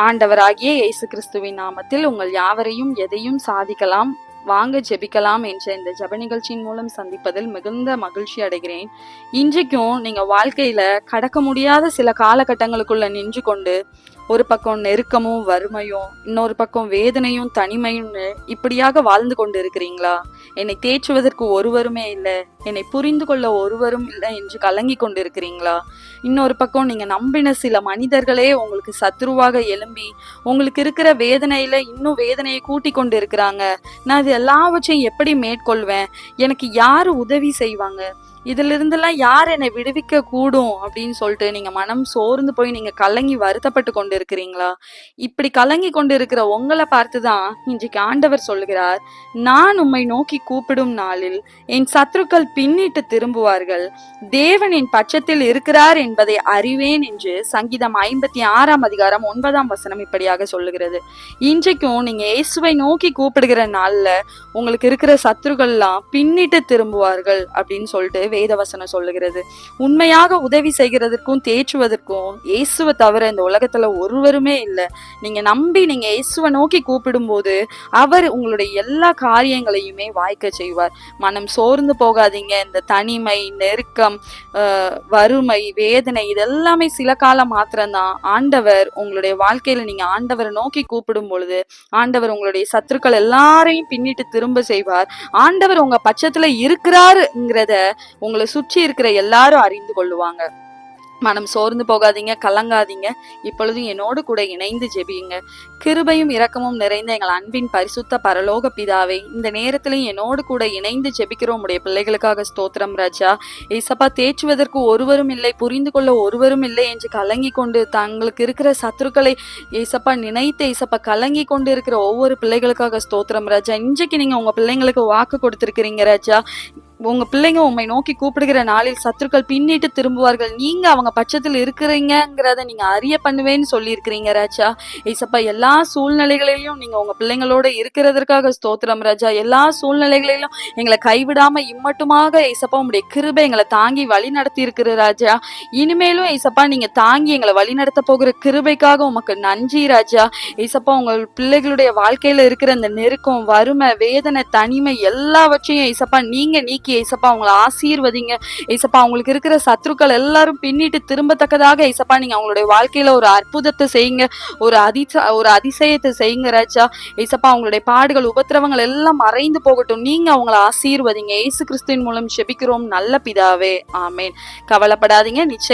ஆண்டவராகிய இயேசு கிறிஸ்துவின் நாமத்தில் உங்கள் யாவரையும் எதையும் சாதிக்கலாம் வாங்க ஜெபிக்கலாம் என்ற இந்த ஜெப நிகழ்ச்சியின் மூலம் சந்திப்பதில் மிகுந்த மகிழ்ச்சி அடைகிறேன். இன்றைக்கும் நீங்க வாழ்க்கையில கடக்க முடியாத சில காலகட்டங்களுக்குள்ள நின்று கொண்டு ஒரு பக்கம் நெருக்கமும் வறுமையும், இன்னொரு பக்கம் வேதனையும் தனிமையும்னு இப்படியாக வாழ்ந்து கொண்டு இருக்கிறீங்களா? என்னை தேற்றுவதற்கு ஒருவருமே இல்லை, என்னை புரிந்து கொள்ள ஒருவரும் இல்லை என்று கலங்கி கொண்டு இருக்கிறீங்களா? இன்னொரு பக்கம் நீங்க நம்பின சில மனிதர்களே உங்களுக்கு சத்ருவாக எழும்பி உங்களுக்கு இருக்கிற வேதனையில இன்னும் வேதனையை கூட்டி கொண்டு இருக்கிறாங்க. நான் இது எல்லாவற்றையும் எப்படி மேற்கொள்வேன்? எனக்கு யாரு உதவி செய்வாங்க? இதுல இருந்தெல்லாம் யார் என்னை விடுவிக்க கூடும் அப்படின்னு சொல்லிட்டு நீங்க மனம் சோர்ந்து போய் நீங்க கலங்கி வருத்தப்பட்டு கொண்டு இருக்கிறீங்களா? இப்படி கலங்கி கொண்டு இருக்கிற உங்களை பார்த்துதான் இன்றைக்கு ஆண்டவர் சொல்லுகிறார், நான் உம்மை நோக்கி கூப்பிடும் நாளில் என் சத்துருக்கள் பின்னிட்டு திரும்புவார்கள், தேவன் என் பட்சத்தில் இருக்கிறார் என்பதை அறிவேன் என்று சங்கீதம் 56:9 இப்படியாக சொல்லுகிறது. இன்றைக்கும் நீங்க இயேசுவை நோக்கி கூப்பிடுகிற நாள்ல உங்களுக்கு இருக்கிற சத்துருக்கள்லாம் பின்னிட்டு திரும்புவார்கள் அப்படின்னு சொல்லிட்டு வேதவசனம் சொல்லுகிறது. உண்மையாக உதவி செய்கிறதற்கும் தேற்றுவதற்கும் இயேசுவை தவிர இந்த உலகத்துல ஒருவருமே இல்லை. நீங்க நம்பி நீங்க இயேசுவை நோக்கி கூப்பிடும் போது அவர் உங்களுடைய எல்லா காரியங்களையுமே வாய்க்க செய்வார். மனம் சோர்ந்து போகாதீங்க. இந்த தனிமை, நெருக்கம், வறுமை, வேதனை இதெல்லாமே சில காலம் மாத்திரம்தான். ஆண்டவர் உங்களுடைய வாழ்க்கையில நீங்க ஆண்டவரை நோக்கி கூப்பிடும் பொழுது ஆண்டவர் உங்களுடைய சத்துருக்கள் எல்லாரையும் பின்னிட்டு திரும்ப செய்வார். ஆண்டவர் உங்க பட்சத்துல இருக்கிறாருங்கிறத உங்களை சுற்றி இருக்கிற எல்லாரும் அறிந்து கொள்ளுவாங்க. மனம் சோர்ந்து போகாதீங்க, கலங்காதீங்க. இப்பொழுதும் என்னோடு கூட இணைந்து ஜெபியுங்க. கிருபையும் இரக்கமும் நிறைந்த எங்கள் அன்பின் பரிசுத்த பரலோக பிதாவே, இந்த நேரத்திலையும் என்னோடு கூட இணைந்து ஜெபிக்கிறோம் உடைய பிள்ளைகளுக்காக ஸ்தோத்திரம் ராஜா. ஏசப்பா, தேற்றுவதற்கு ஒருவரும் இல்லை, புரிந்து கொள்ள ஒருவரும் இல்லை என்று கலங்கி கொண்டு தங்களுக்கு இருக்கிற சத்துருக்களை ஏசப்பா நினைத்து ஏசப்பா கலங்கி கொண்டு இருக்கிற ஒவ்வொரு பிள்ளைகளுக்காக ஸ்தோத்திரம் ராஜா. இன்றைக்கு நீங்க உங்க பிள்ளைங்களுக்கு வாக்கு கொடுத்திருக்கிறீங்க ராஜா. உங்க பிள்ளைங்க உண்மை நோக்கி கூப்பிடுகிற நாளில் சத்துருக்கள் பின்னிட்டு திரும்புவார்கள், நீங்க அவங்க பட்சத்தில் இருக்கிறீங்கிறத நீங்க அறிய பண்ணுவேன்னு சொல்லி இருக்கிறீங்க ராஜா. ஏசப்பா, எல்லா சூழ்நிலைகளிலும் நீங்க உங்க பிள்ளைங்களோட இருக்கிறதற்காக ஸ்தோத்திரம் ராஜா. எல்லா சூழ்நிலைகளிலும் எங்களை கைவிடாம இம்மட்டுமாக ஏசப்பா உங்களுடைய கிருபை எங்களை தாங்கி வழி நடத்தி இருக்கிற ராஜா. இனிமேலும் ஏசப்பா நீங்க தாங்கி எங்களை வழி நடத்த போகிற கிருபைக்காக உமக்கு நன்றி ராஜா. ஏசப்பா, உங்கள் பிள்ளைகளுடைய வாழ்க்கையில இருக்கிற அந்த நெருக்கம், வறுமை, வேதனை, தனிமை எல்லாவற்றையும் ஏசப்பா நீங்க நீக்கி ஏசப்பா அவங்களை ஆசீர்வதிங்க. ஏசப்பா, அவங்களுக்கு இருக்கிற சத்துருக்கள் எல்லாரும் பின்னிட்டு திரும்பத்தக்கதாக ஏசப்பா நீங்க அவங்களுடைய வாழ்க்கையில ஒரு அற்புதத்தை செய்யுங்க, ஒரு அதிசயத்தை செய்யுங்க ராஜா. ஏசப்பா, அவங்களுடைய பாடுகள், உபத்திரவங்கள் எல்லாம் மறைந்து போகட்டும். நீங்க அவங்களை ஆசீர்வதிங்க. இயேசு கிறிஸ்துவின் மூலம் ஜெபிக்கிறோம் நல்ல பிதாவே, ஆமேன். கவலைப்படாதீங்க, நிச்சயம்